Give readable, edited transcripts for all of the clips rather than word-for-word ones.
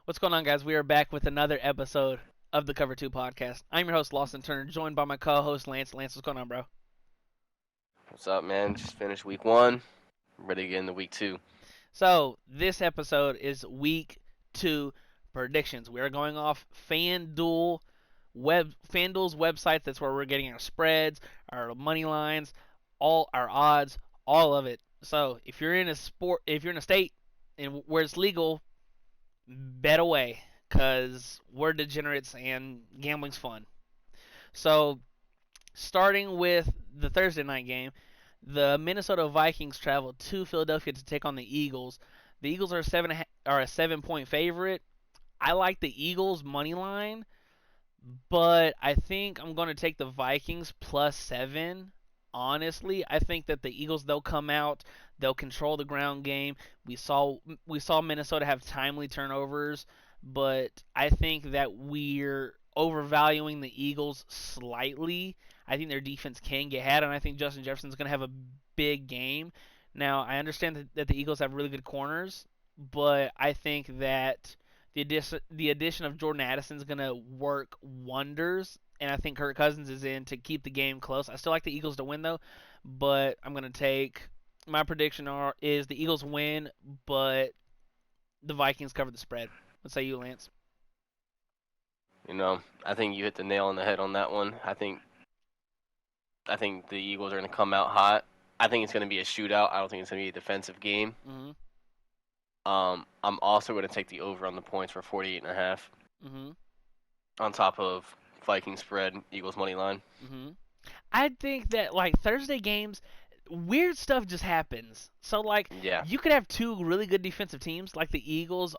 What's going on, guys? We are back with another episode of the Cover 2 podcast. I'm your host, Lawson Turner, joined by my co host, Lance. Lance, what's going on, bro? What's up, man? Just finished week one. Ready to get into week two. So, this episode is week 2 predictions. We are going off FanDuel's website. That's where we're getting our spreads, our money lines, all our odds, all of it. So, if you're in a state and where it's legal, bet away because we're degenerates and gambling's fun. So, starting with the Thursday night game, the Minnesota Vikings travel to Philadelphia to take on the Eagles. The Eagles are a 7 point favorite. I like the Eagles money line, but I think I'm going to take the Vikings plus 7. Honestly, I think that the Eagles, they'll come out, they'll control the ground game. We saw Minnesota have timely turnovers, but I think that we're overvaluing the Eagles slightly. I think their defense can get had, and I think Justin Jefferson's going to have a big game. Now, I understand that the Eagles have really good corners, but I think that the addition of Jordan Addison is going to work wonders, and I think Kirk Cousins is in to keep the game close. I still like the Eagles to win though, but I'm going to take my is the Eagles win, but the Vikings cover the spread. What say you, Lance? I think you hit the nail on the head on that one. I think the Eagles are going to come out hot. I think it's going to be a shootout. I don't think it's going to be a defensive game. Mm-hmm. I'm also going to take the over on the points for 48.5 Mm-hmm. on top of Viking spread, Eagles money line. Mm-hmm. I think that like Thursday games, weird stuff just happens. So like Yeah. you could have two really good defensive teams, like the Eagles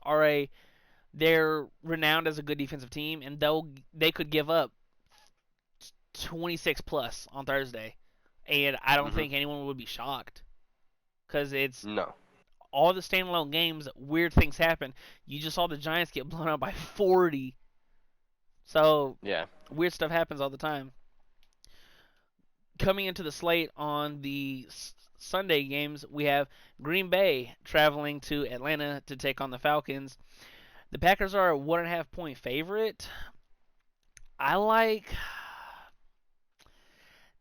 they're renowned as a good defensive team, and they could give up 26 plus on Thursday, and I don't Mhm. think anyone would be shocked because it's No. all the standalone games. Weird things happen. You just saw the Giants get blown out by 40, so Yeah. weird stuff happens all the time. Coming into the slate on the Sunday games, we have Green Bay traveling to Atlanta to take on the Falcons. The Packers are a 1.5 point favorite. I like.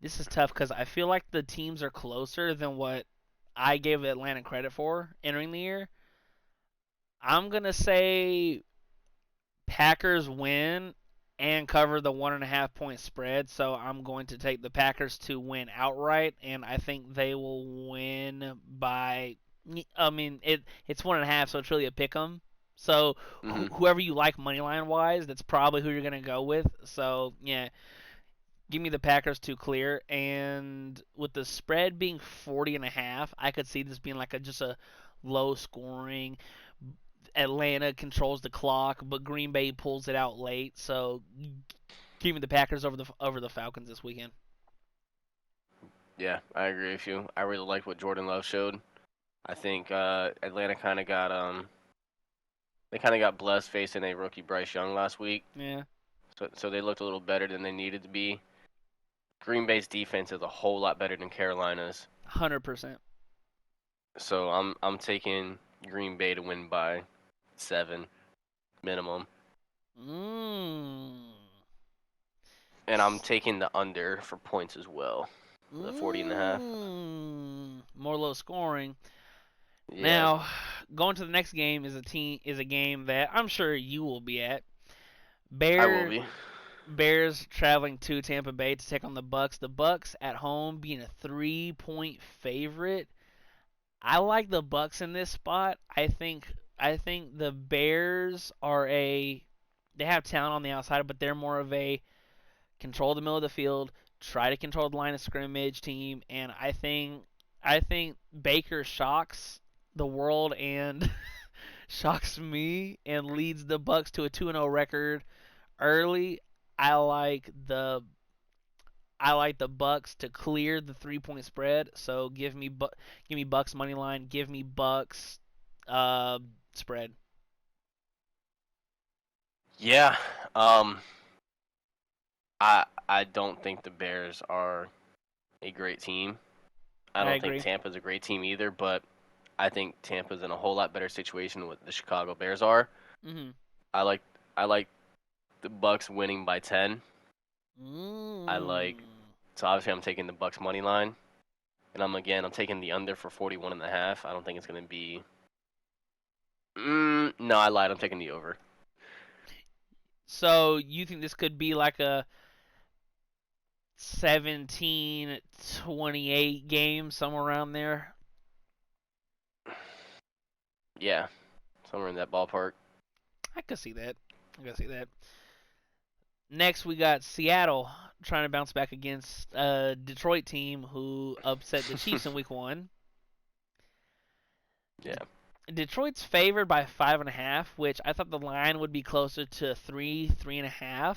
This is tough because I feel like the teams are closer than what I gave Atlanta credit for entering the year. I'm gonna say Packers win and cover the 1.5 point spread. So I'm going to take the Packers to win outright, and I think they will win by. I mean, it's 1.5, so it's really a pick 'em. So Mhm. whoever you like money line wise, that's probably who you're gonna go with. So yeah, give me the Packers to clear, and with the spread being 40.5, I could see this being like just a low scoring. Atlanta controls the clock, but Green Bay pulls it out late. So give me the Packers over the Falcons this weekend. Yeah, I agree with you. I really liked what Jordan Love showed. I think Atlanta kind of got blessed facing a rookie Bryce Young last week. Yeah, So they looked a little better than they needed to be. Green Bay's defense is a whole lot better than Carolina's. 100%. So I'm taking Green Bay to win by 7 minimum. Mmm. And I'm taking the under for points as well. The 40.5. More low scoring. Yeah, Now, going to the next game is a game that I'm sure you will be at. I will Bear be. Bears traveling to Tampa Bay to take on the Bucks. The Bucks at home being a 3 point favorite. I like the Bucks in this spot. I think the Bears they have talent on the outside, but they're more of a control the middle of the field, try to control the line of scrimmage team, and I think Baker shocks the world and shocks me and leads the Bucks to a 2-0 record early. I like the I like the Bucks to clear the 3 point spread. So give me Bucks money line. Give me Bucks uh, spread. Yeah. Um I don't think the Bears are a great team. I I don't think agree. Tampa's a great team either, but I think Tampa's in a whole lot better situation than what the Chicago Bears are. Mm-hmm. I like I like the Bucks winning by 10. I like Mm. so obviously I'm taking the Bucks money line, and I'm taking the under for 41.5. I don't think it's gonna be. No, I lied. I'm taking the over. So you think this could be like a 17-28 game, somewhere around there? Yeah, somewhere in that ballpark. I could see that. I could see that. Next, we got Seattle trying to bounce back against a Detroit team who upset the Chiefs in Week 1. Yeah. Detroit's favored by 5.5, which I thought the line would be closer to 3.5.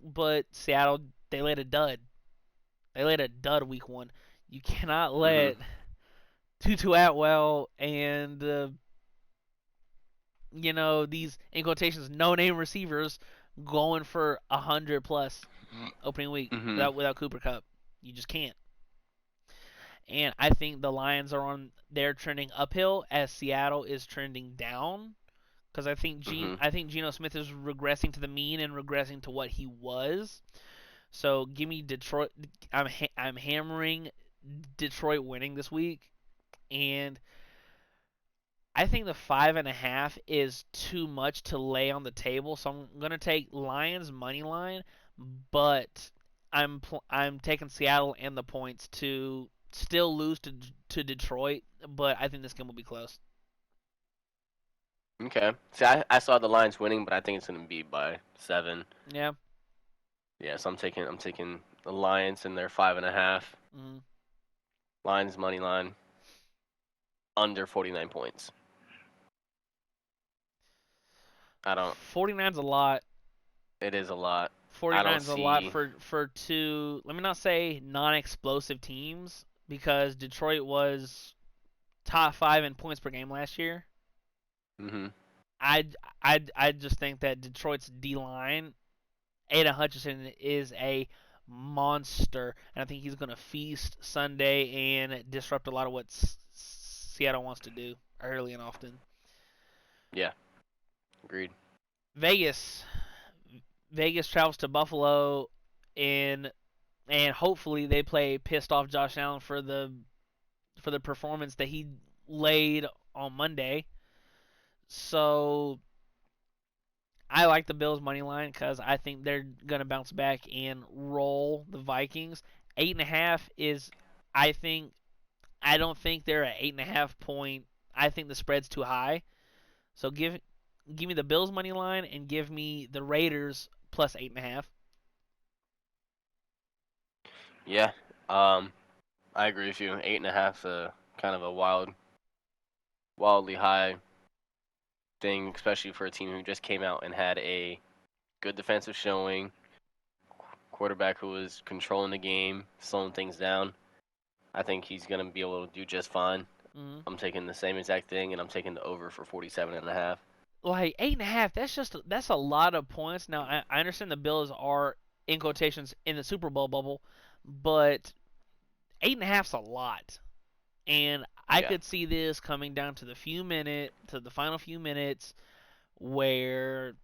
But Seattle, they laid a dud. They laid a dud Week 1. You cannot Mhm. let Tutu Atwell and these in quotations no name receivers going for 100 plus opening week Mhm. without Cooper Cup. You just can't. And I think the Lions are on they're trending uphill as Seattle is trending down because Mhm. I think Geno Smith is regressing to the mean and regressing to what he was. So give me Detroit. I'm hammering Detroit winning this week, and I think the 5.5 is too much to lay on the table. So I'm gonna take Lions money line, but I'm taking Seattle and the points to still lose to Detroit, but I think this game will be close. Okay. See, I saw the Lions winning, but I think it's gonna be by 7. Yeah. Yeah, so I'm taking the Lions in their 5.5. Mm. Lions money line under 49 points. I don't. 49's a lot. It is a lot. I don't 49's a lot see. for two. Let me not say non-explosive teams because Detroit was top 5 in points per game last year. Mhm. I I just think that Detroit's D line, Aiden Hutchinson is a monster, and I think he's going to feast Sunday and disrupt a lot of what Seattle wants to do early and often. Yeah. Agreed. Vegas, Vegas travels to Buffalo, and hopefully they play pissed off Josh Allen for the performance that he laid on Monday. So I like the Bills money line because I think they're gonna bounce back and roll the Vikings. 8.5 is, I think, I don't think they're at 8.5 point. I think the spread's too high. So give me the Bills money line and give me the Raiders plus 8.5. Yeah. I agree with you. 8.5, kind of a wildly high thing, especially for a team who just came out and had a good defensive showing, quarterback who was controlling the game, slowing things down. I think he's gonna be able to do just fine. Mm-hmm. I'm taking the same exact thing, and I'm taking the over for 47.5. Like 8.5, that's a lot of points. Now I understand the Bills are in quotations in the Super Bowl bubble, but 8.5's a lot. And I Yeah. could see this coming down to the final few minutes where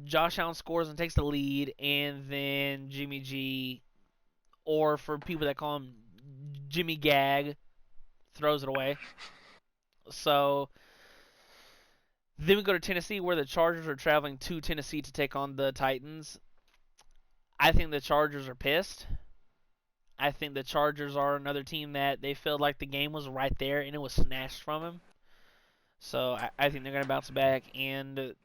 Josh Allen scores and takes the lead, and then Jimmy G, or for people that call him Jimmy Gag, throws it away. So then we go to Tennessee, where the Chargers are traveling to Tennessee to take on the Titans. I think the Chargers are pissed. I think the Chargers are another team that they felt like the game was right there and it was snatched from them. So I think they're going to bounce back and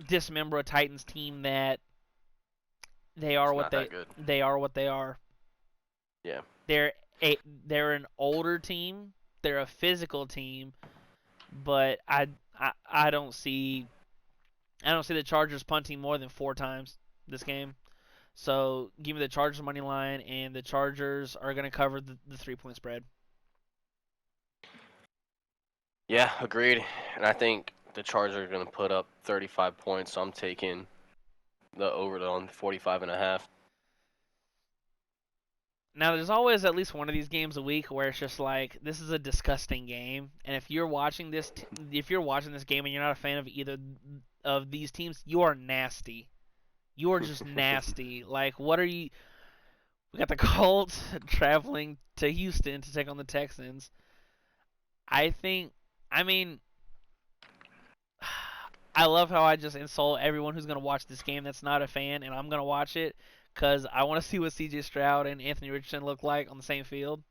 dismember a Titans team that they are It's what not that good. they are what they are. Yeah. They're they're an older team. They're a physical team, but I I don't see the Chargers punting more than 4 times this game. So give me the Chargers money line, and the Chargers are going to cover the 3 point spread. Yeah, agreed. And I think the Chargers are going to put up 35 points, so I'm taking the over on 45.5. Now, there's always at least one of these games a week where it's just like this is a disgusting game, and if you're watching if you're watching this game and you're not a fan of either of these teams, you are nasty. You are just nasty. Like, what are you? We got the Colts traveling to Houston to take on the Texans. I think, I mean, I love how I just insult everyone who's going to watch this game that's not a fan, and I'm going to watch it because I want to see what CJ Stroud and Anthony Richardson look like on the same field.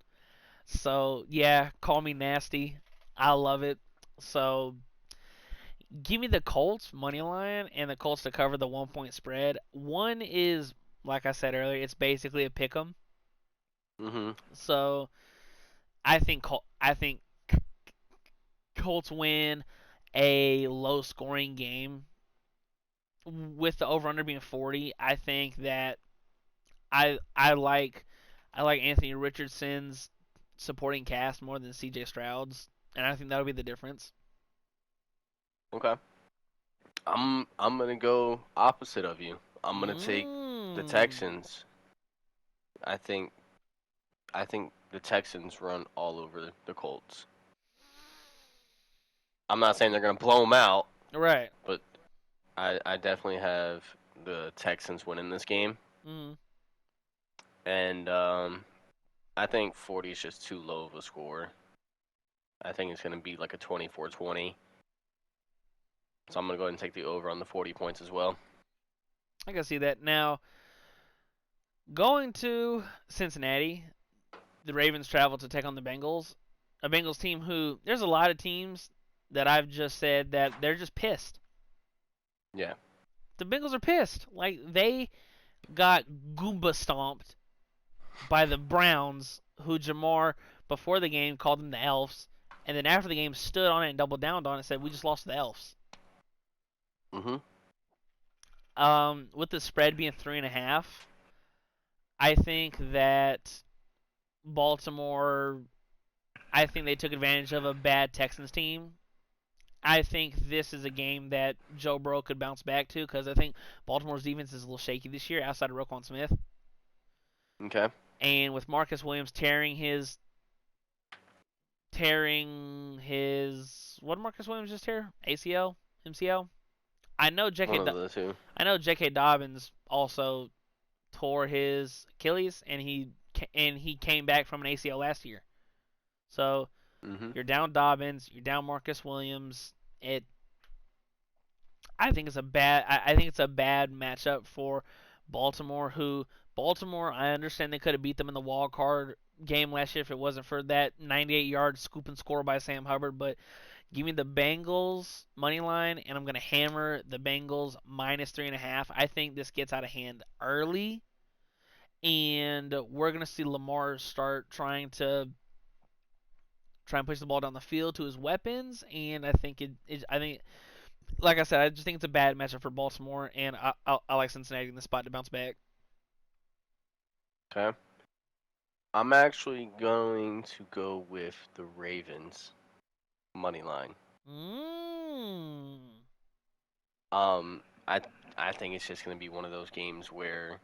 So, yeah, call me nasty. I love it. So, give me the Colts money line and the Colts to cover the 1 point spread. One is, like I said earlier, it's basically a pick 'em. Mhm. So, I think Colts win a low scoring game with the over under being 40. I think that I I like I like Anthony Richardson's supporting cast more than CJ Stroud's, and I think that'll be the difference. Okay. I'm gonna go opposite of you. I'm gonna take the Mm. Texans. I think I think the Texans run all over the Colts. I'm not saying they're gonna blow them out, Right. but I definitely have the Texans winning this game, Mm. and I think 40 is just too low of a score. I think it's gonna be like a 24-20. So I'm gonna go ahead and take the over on the 40 points as well. I can see that. Now, going to Cincinnati, the Ravens travel to take on the Bengals. A Bengals team who there's a lot of teams that I've just said that they're just pissed. Yeah. The Bengals are pissed. Like they got Goomba stomped by the Browns, who Jamar before the game called them the Elves, and then after the game stood on it and doubled down on it and said we just lost to the Elves. Mhm. With the spread being 3.5, I think that Baltimore. I think they took advantage of a bad Texans team. I think this is a game that Joe Burrow could bounce back to because I think Baltimore's defense is a little shaky this year outside of Roquan Smith. Okay. And with Marcus Williams tearing his what did Marcus Williams just tear? ACL, MCL. I know One J.K. of the two. I know J.K. Dobbins also tore his Achilles, and he came back from an ACL last year. So Mhm. you're down Dobbins, you're down Marcus Williams. It I think it's a bad matchup for Baltimore. Who Baltimore? I understand they could have beat them in the wild card game last year if it wasn't for that 98-yard scoop and score by Sam Hubbard. But give me the Bengals money line, and I'm gonna hammer the Bengals -3.5. I think this gets out of hand early, and we're gonna see Lamar start try and push the ball down the field to his weapons, and I think like I said, I just think it's a bad matchup for Baltimore, and I like Cincinnati in the spot to bounce back. Okay. I'm actually going to go with the Ravens money line. Mm. Um, I I think it's just gonna be one of those games where,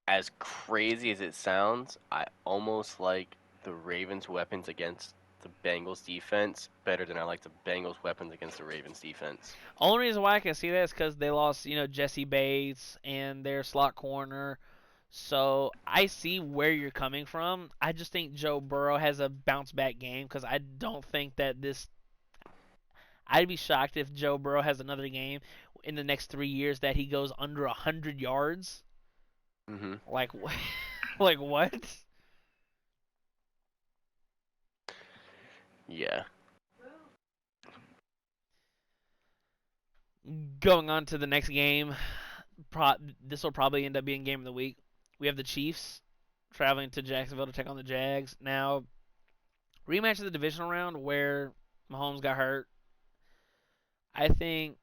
as crazy as it sounds, I almost like the Ravens' weapons against the Bengals' defense better than I like the Bengals' weapons against the Ravens' defense. Only reason why I can see that is because they lost, Jesse Bates and their slot corner. So I see where you're coming from. I just think Joe Burrow has a bounce back game because I don't think that this. I'd be shocked if Joe Burrow has another game in the next 3 years that he goes under 100 yards. Mhm. Like, like what? Yeah. Going on to the next game, this will probably end up being game of the week. We have the Chiefs traveling to Jacksonville to take on the Jags. Now, rematch of the divisional round where Mahomes got hurt. I think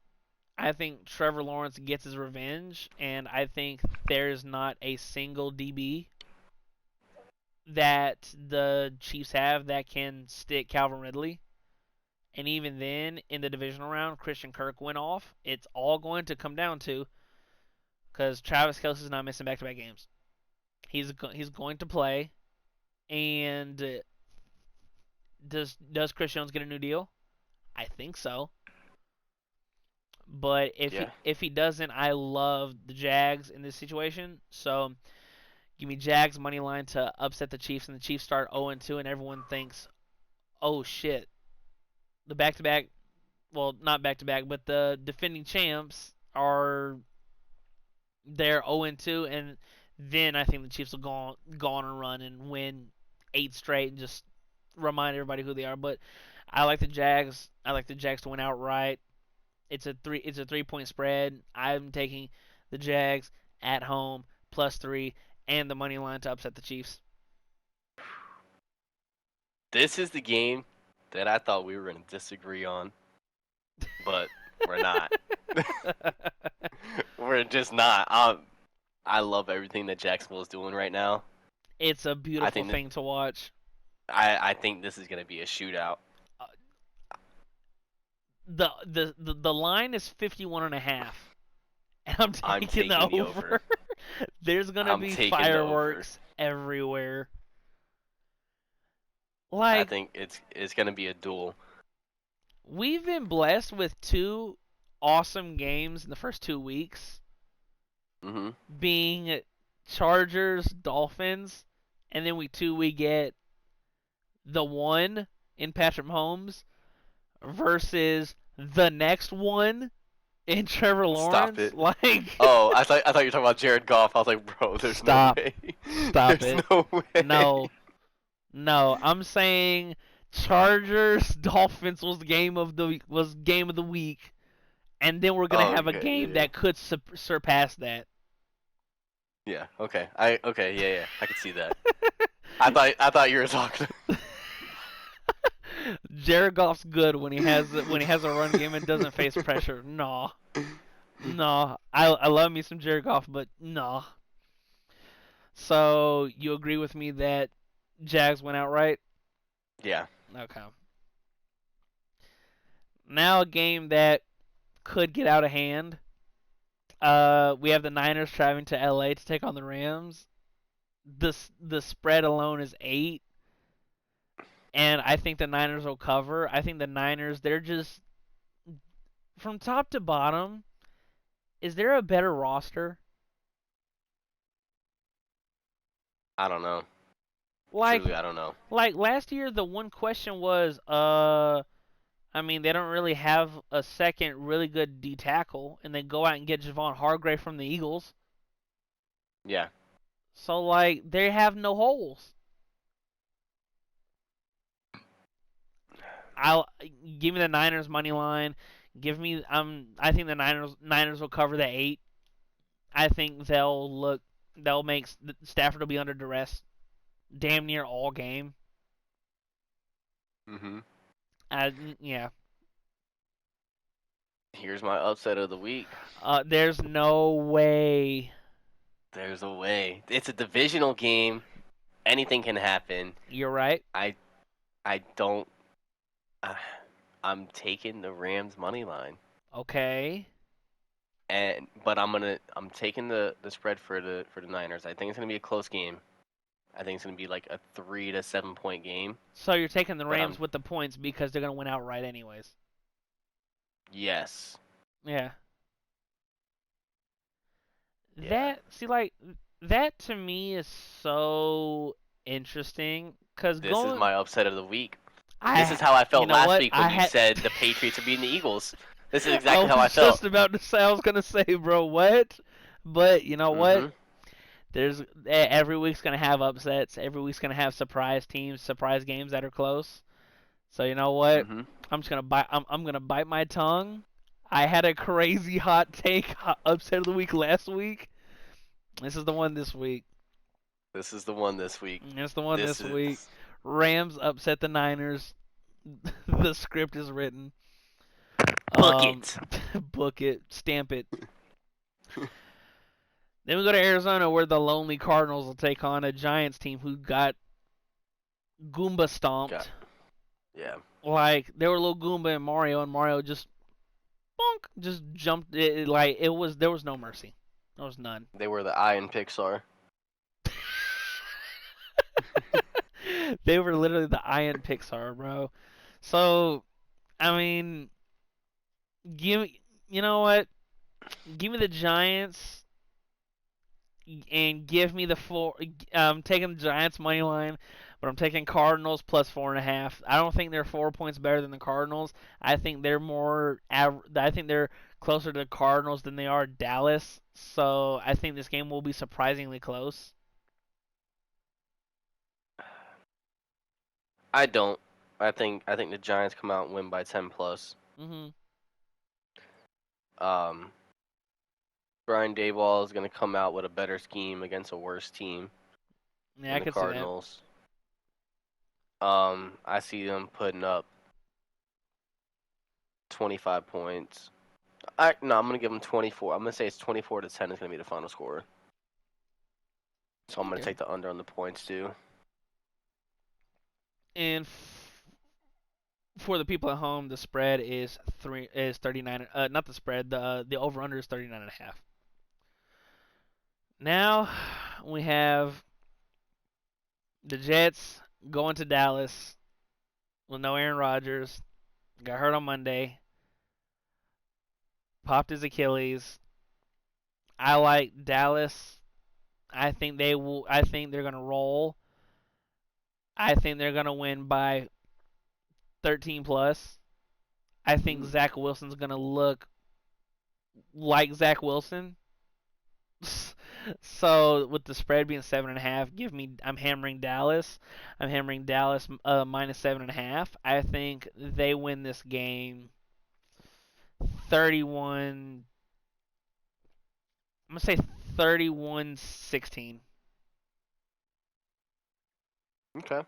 I think Trevor Lawrence gets his revenge, and I think there's not a single DB that the Chiefs have that can stick Calvin Ridley. And even then, in the divisional round, Christian Kirk went off. It's all going to come down to because Travis Kelsey's not missing back-to-back games. He's going to play, and does Chris Jones get a new deal? I think so. But Yeah. if he doesn't, I love the Jags in this situation. So give me Jags money line to upset the Chiefs, and the Chiefs start 0-2, and everyone thinks, oh shit, the back to back. Well, not back to back, but the defending champs are they're 0-2, and then I think the Chiefs will go on a run and win 8 straight and just remind everybody who they are. But I like the Jags. I like the Jags to win outright. It's a 3 point spread. I'm taking the Jags at home +3 and the money line to upset the Chiefs. This is the game that I thought we were going to disagree on, but we're not. We're just not. I love everything that Jacksonville is doing right now. It's a I beautiful think that, thing to watch. I think this is going to be a shootout. Uh, the line is 51.5, and I'm I'm taking the taking the over. over. There's gonna I'm be taking the over. fireworks everywhere. I Like, think it's going to be a duel. we've been blessed with two awesome games in the first 2 weeks, Mhm. being Chargers, Dolphins, and then we get the one in Patrick Mahomes versus the next one in Trevor Stop Lawrence. it. Like, Oh, I thought you were talking about Jared Goff. I was like, bro, there's no stop, way. stop There's it. no way. No, no, I'm saying Chargers Dolphins was game of the week, and then we're gonna Oh, have a okay, game yeah, that could surpass that. yeah. Okay, yeah. I could see that. I thought you were talking. Jared Goff's good when he has a run game and doesn't face pressure. No, no, I love me some Jared Goff, but no. So you agree with me that Jags went out right? Yeah. Okay. Now a game that could get out of hand. We have the Niners traveling to LA to take on the Rams. The spread alone is 8, and I think the Niners will cover. I think the Niners, they're just from top to bottom. Is there a better roster? I don't know. Like Truly, I don't know. like last year, the one question was, I mean, they don't really have a second really good D tackle, and they go out and get Javon Hargrave from the Eagles. Yeah. So like they have no holes. I'll give me the Niners money line. Give me I think the Niners will cover the 8. I think they'll make Stafford will be under duress damn near all game. Mhm. Yeah. Here's my upset of the week. There's no way. There's a way. It's a divisional game. Anything can happen. You're right. I I don't. Uh, I'm taking the Rams money line, Okay. but I'm taking the spread for the Niners. I think it's gonna be a close game. I think it's gonna be like a 3 to 7 point game. So you're taking the But I'm Rams with the points because they're gonna win outright anyways. yes, Yeah. yeah. That see like that to me is so interesting because This is going my upset of the week. This is I how I you felt know last what week I when you had said the Patriots would be in the Eagles. This is I exactly how I was felt. just about to say I was gonna say bro what, but you know what, Mhm. there's every week's gonna have upsets, every week's gonna have surprise teams, surprise games that are close. So you know what, Mhm. I'm gonna bite my tongue. I had a crazy hot take upset of the week last week. This is the one this week. This is the one this week. It's the one This this week. is Rams upset the Niners. The script is written. book Um, it. book it, stamp it. Then we go to Arizona, where the lonely Cardinals will take on a Giants team who got Goomba Got stomped. yeah. Like they were little Goomba and Mario just bonk, just jumped. Like it was there was no mercy. There was none. They were the eye in Pixar. They were literally the Iron Pixar, bro. So I mean, you know what? Give me the Giants and give me the four. I'm taking the Giants money line, but I'm taking Cardinals plus 4.5. I don't think they're 4 points better than the Cardinals. I think they're more. I think they're closer to the Cardinals than they are Dallas. So I think this game will be surprisingly close. I don't. I think the Giants come out and win by 10 plus. Mhm. Um, Brian Daboll is going to come out with a better scheme against a worse team Yeah, in I the could see that. Cardinals. I see them putting up 25 points. No, I'm going to give them 24. I'm going to say it's 24 to 10 is going to be the final score. So I'm going to Okay. take the under on the points too. And for the people at home, the spread is 39. Not the spread. The over under is 39.5. Now we have the Jets going to Dallas with no Aaron Rodgers. Got hurt on Monday. Popped his Achilles. I like Dallas. I think they will. I think they're gonna roll. I think they're gonna win by 13 plus. I think Mm. Zach Wilson's gonna look like Zach Wilson. So with the spread being 7.5, give me. I'm hammering Dallas. I'm hammering Dallas minus 7.5. I think they win this game 31. I'm gonna say 31-16. Okay.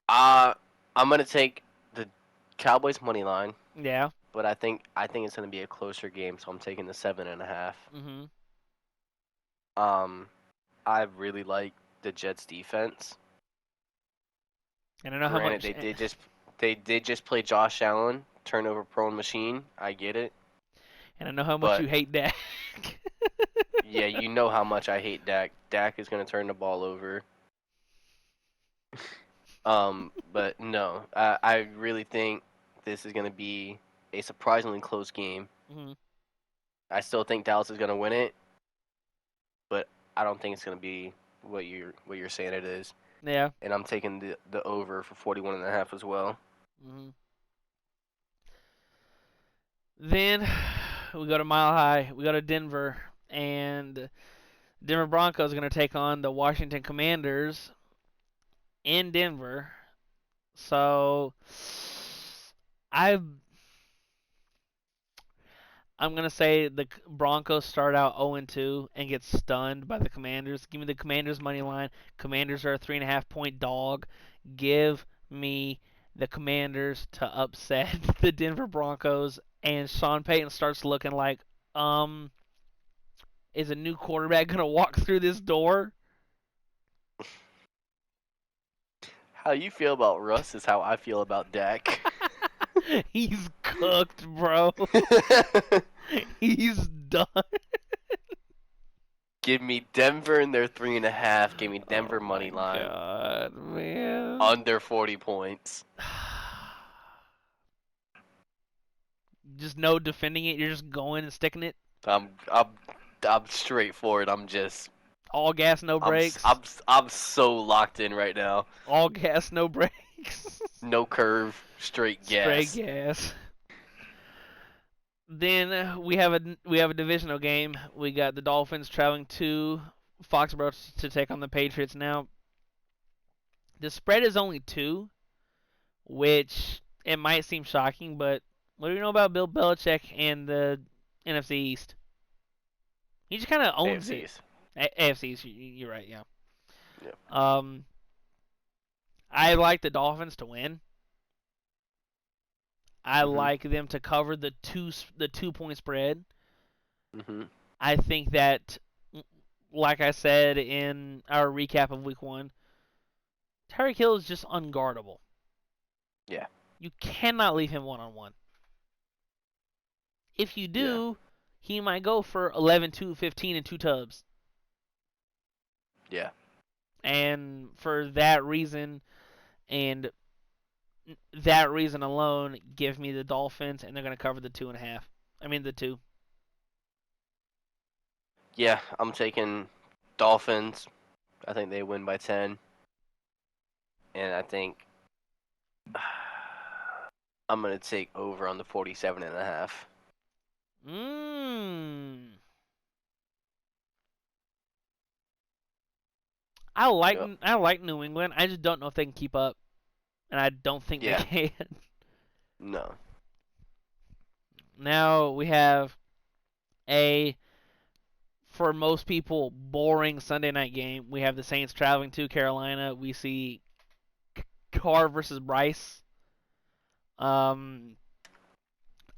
Uh, I'm going to take the Cowboys money line, Yeah. but I think it's going to be a closer game, so I'm taking the 7.5. Mhm. Um, I really like the Jets defense. And I know how Granted, much. they did just play Josh Allen, turnover prone machine. I get it, And I know how much but you hate Dak. yeah, you know how much I hate Dak. Dak is gonna turn the ball over. But no, I really think this is gonna be a surprisingly close game. Mhm. I still think Dallas is gonna win it, but I don't think it's gonna be what you're saying it is. Yeah. And I'm taking the over for 41.5 as well. Mhm. Then we go to Mile High. We go to Denver, and Denver Broncos are going to take on the Washington Commanders in Denver. So I I'm gonna say the Broncos start out 0-2 and get stunned by the Commanders. Give me the Commanders money line. Commanders are a 3.5 point dog. Give me the Commanders to upset the Denver Broncos, and Sean Payton starts looking like, is a new quarterback gonna walk through this door? How you feel about Russ is how I feel about Dak. He's cooked, bro. He's done. Give me Denver and their 3.5. Give me Oh Denver my money line god, man. under 40 points. Just no defending it. You're just going and sticking it. I'm straightforward. All gas, no I'm brakes. I'm I'm so locked in right now. All gas, no brakes. No curve, straight Straight gas. gas. Then we have a divisional game. We got the Dolphins traveling to Foxborough to take on the Patriots. Now the spread is only 2, which it might seem shocking, but what do you know about Bill Belichick and the NFC East? He just kind of owns it. AFCs. AFC East, you're right, yeah. Yeah. Um, I like the Dolphins to win. I Mhm. like them to cover the 2 point spread. Mhm. I think that, like I said in our recap of Week 1, Tyreek Hill is just unguardable. Yeah. You cannot leave him 1-on-1. If you Yeah. do, he might go for 11, 2, 15, and 2 tubs. Yeah. And for that reason, and that reason alone, give me the Dolphins, and they're going to cover the 2.5. I mean, the 2. Yeah, I'm taking Dolphins. I think they win by 10. And I think I'm going to take over on the 47.5. Yep. I like New England. I just don't know if they can keep up, and I don't think they Yeah. can. No. Now we have a, for most people, boring Sunday night game. We have the Saints traveling to Carolina. We see Carr versus Bryce. Um,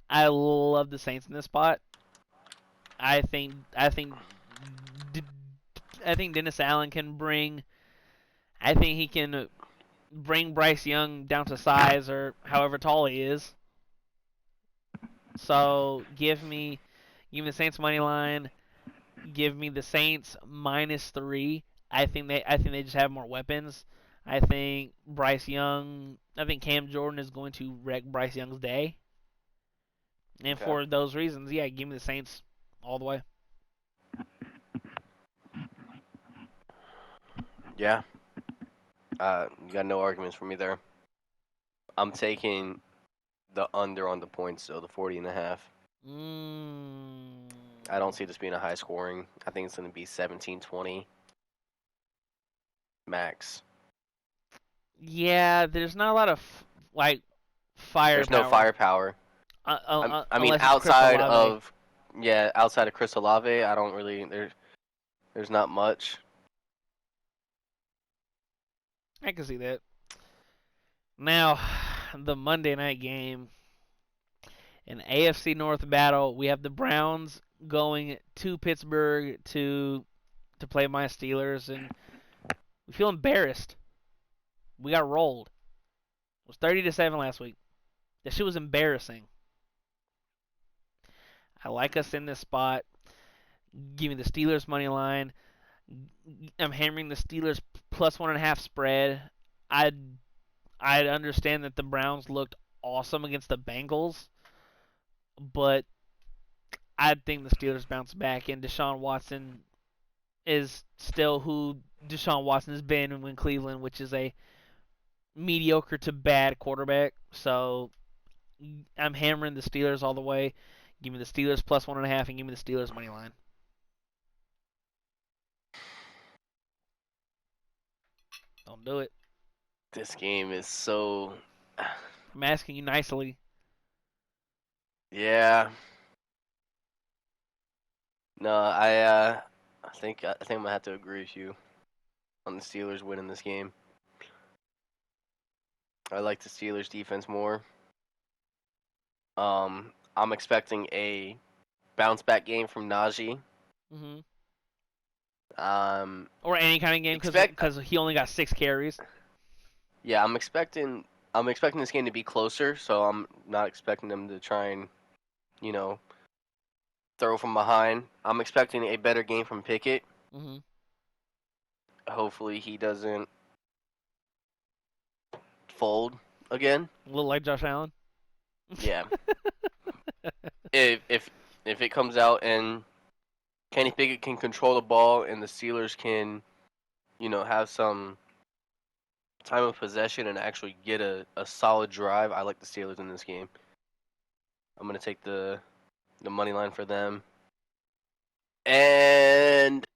I love the Saints in this spot. I think I think Dennis Allen can bring. I think he can bring Bryce Young down to size or however tall he is. So give me the Saints money line. Give me the Saints -3. I think they just have more weapons. I think Cam Jordan is going to wreck Bryce Young's day. And Okay. for those reasons, yeah, give me the Saints all the way. Yeah. You got no arguments for me there. I'm taking the under on the points, so the 40.5. I don't see this being a high scoring. I think it's going to be 17-20 max. Yeah, there's not a lot of like There's no firepower. firepower. I mean, Unless it's Chris Olave. outside of Chris Olave, I don't really there's not much. I can see that. Now, the Monday night game, an AFC North battle. We have the Browns going to Pittsburgh to play my Steelers, and we feel embarrassed. We got rolled. It was 30-7 last week. That shit was embarrassing. I like us in this spot. Give me the Steelers money line. I'm hammering the Steelers +1.5 spread. I'd understand that the Browns looked awesome against the Bengals, but I think the Steelers bounce back, and Deshaun Watson is still who Deshaun Watson has been in Cleveland, which is a mediocre to bad quarterback. So I'm hammering the Steelers all the way. Give me the Steelers +1.5, and give me the Steelers money line. Don't do it. This game is so. I'm asking you nicely. Yeah. No, I think I'm gonna have to agree with you on the Steelers winning this game. I like the Steelers defense more. I'm expecting a bounce back game from Najee. Mm-hmm. Um, Or any kind of game expect because he only got 6 carries. Yeah, I'm expecting this game to be closer, so I'm not expecting them to try and, you know, throw from behind. I'm expecting a better game from Pickett. Mm-hmm. Hopefully he doesn't fold again. A little like Josh Allen. Yeah. if it comes out and Kenny Pickett can control the ball and the Steelers can, have some time of possession and actually get a solid drive, I like the Steelers in this game. I'm gonna take the money line for them. And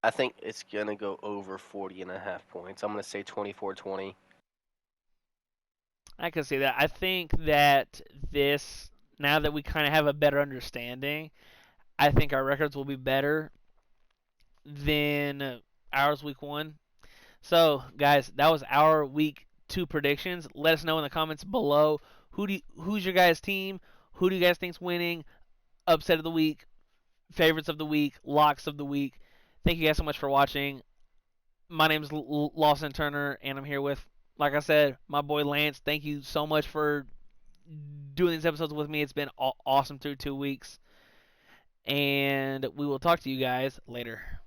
I think it's going to go over 40.5 points. I'm going to say 24-20. I can see that. I think that now that we kind of have a better understanding, I think our records will be better than ours week 1. So, guys, that was our week 2 predictions. Let us know in the comments below who's your guys' team, who do you guys think's winning, upset of the week, favorites of the week, locks of the week. Thank you guys so much for watching. My name is Lawson Turner, and I'm here with, like I said, my boy Lance. Thank you so much for doing these episodes with me. It's been awesome through 2 weeks. And we will talk to you guys later.